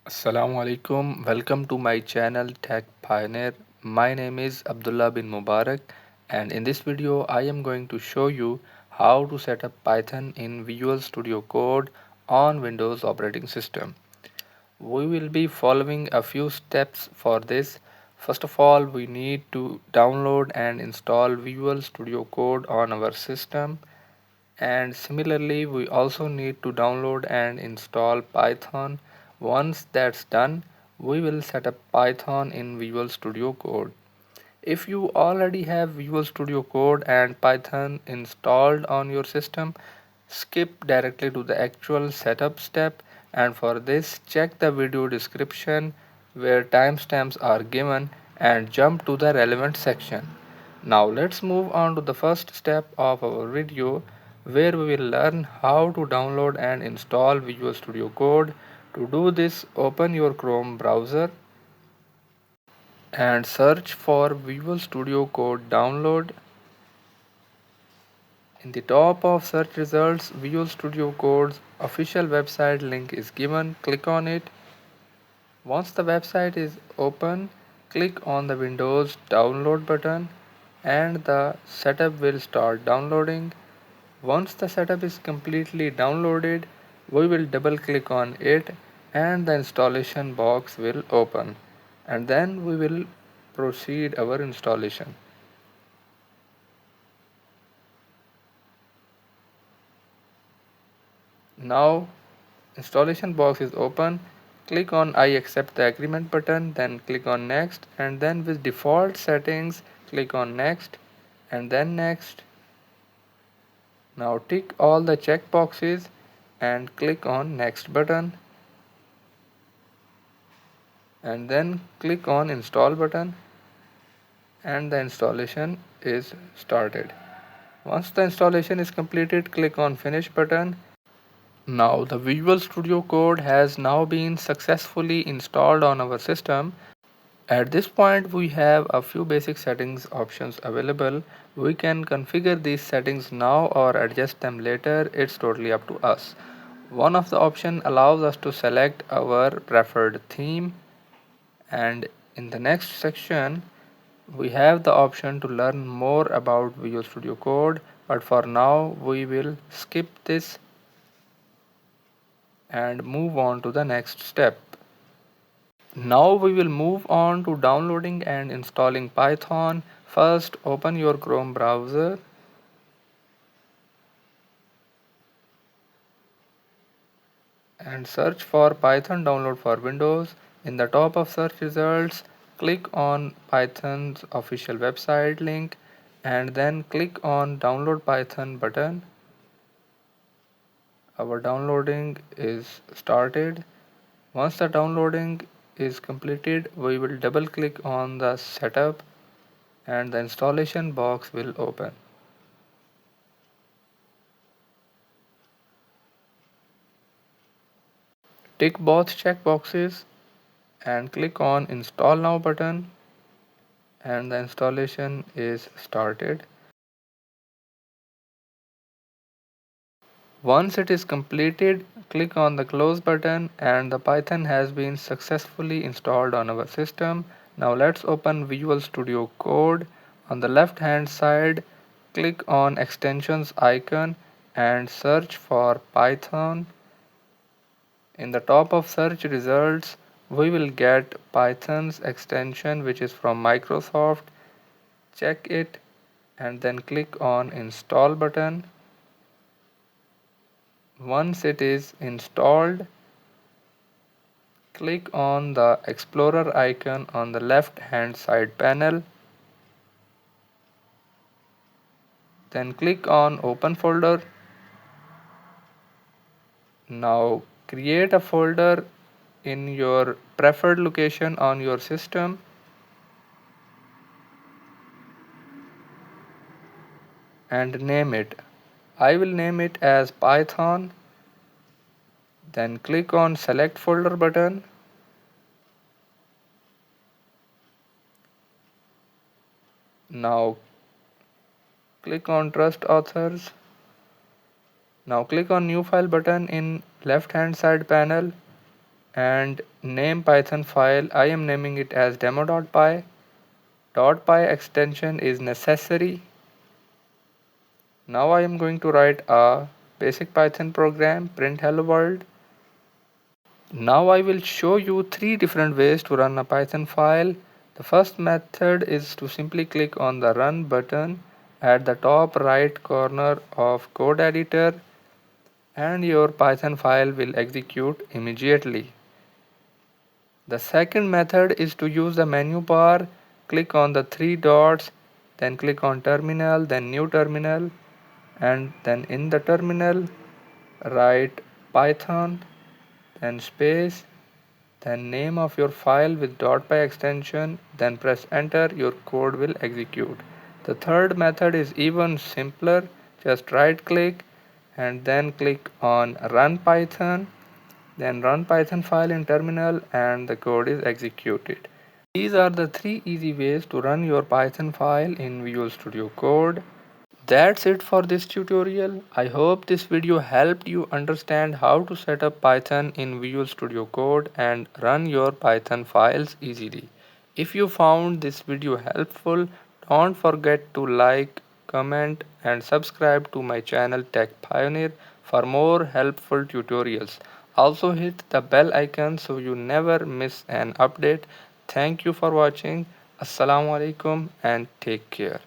Assalamu alaikum. Welcome to my channel Tech Pioneer. My name is Abdullah bin Mubarak, and in this video I am going to show you how to set up Python in Visual Studio Code on Windows operating system. We will be following a few steps for this. First of all, we need to download and install Visual Studio Code on our system, and similarly we also need to download and install Python. Once that's done, we will set up Python in Visual Studio Code. If you already have Visual Studio Code and Python installed on your system, skip directly to the actual setup step, and for this check the video description where timestamps are given and jump to the relevant section. Now let's move on to the first step of our video, where we will learn how to download and install Visual Studio Code. To do this, open your Chrome browser and search for Visual Studio Code download. In the top of search results, Visual Studio Code's official website link is given. Click on it. Once the website is open, click on the Windows download button and the setup will start downloading. Once the setup is completely downloaded, we will double click on it and the installation box will open, and then we will proceed our installation. Now installation box is open. Click on I accept the agreement button, then click on next, and then with default settings click on next and then next. Now tick all the check boxes and click on next button and then click on install button, and the installation is started. Once the installation is completed, click on finish button. Now the Visual Studio Code has now been successfully installed on our system. At this point we have a few basic settings options available. We can configure these settings now or adjust them later. It's totally up to us. One of the options allows us to select our preferred theme, and in the next section we have the option to learn more about Visual Studio Code, but for now we will skip this and move on to the next step. Now we will move on to downloading and installing Python. First, open your Chrome browser and search for Python download for Windows. In the top of search results, click on Python's official website link and then click on download Python button. Our downloading is started. Once the downloading is completed, we will double click on the setup and the installation box will open. Tick both check boxes and click on install now button, and the installation is started. Once it is completed, click on the close button and the Python has been successfully installed on our system. Now let's open Visual Studio Code. On the left hand side, click on extensions icon and search for Python. In the top of search results, we will get Python's extension, which is from Microsoft. Check it and then click on install button. Once it is installed, click on the Explorer icon on the left hand side panel. Then click on Open Folder. Now create a folder in your preferred location on your system and name it. I will name it as Python. Then click on Select Folder button. Now click on Trust Authors. Now click on New File button in left hand side panel and name Python file. I am naming it as demo.py. .py extension is necessary. Now I am going to write a basic Python program, print hello world. Now I will show you three different ways to run a Python file. The first method is to simply click on the run button at the top right corner of code editor and your Python file will execute immediately. The second method is to use the menu bar, click on the three dots, then click on terminal, then new terminal, and then in the terminal write python, then space, then name of your file with .py extension, then press enter, your code will execute. The third method is even simpler, just right click and then click on run python, then run python file in terminal and the code is executed. These are the three easy ways to run your Python file in Visual Studio Code. That's it for this tutorial. I hope this video helped you understand how to set up Python in Visual Studio Code and run your Python files easily. If you found this video helpful, don't forget to like, comment and subscribe to my channel Tech Pioneer for more helpful tutorials. Also hit the bell icon so you never miss an update. Thank you for watching. Assalamu alaikum and take care.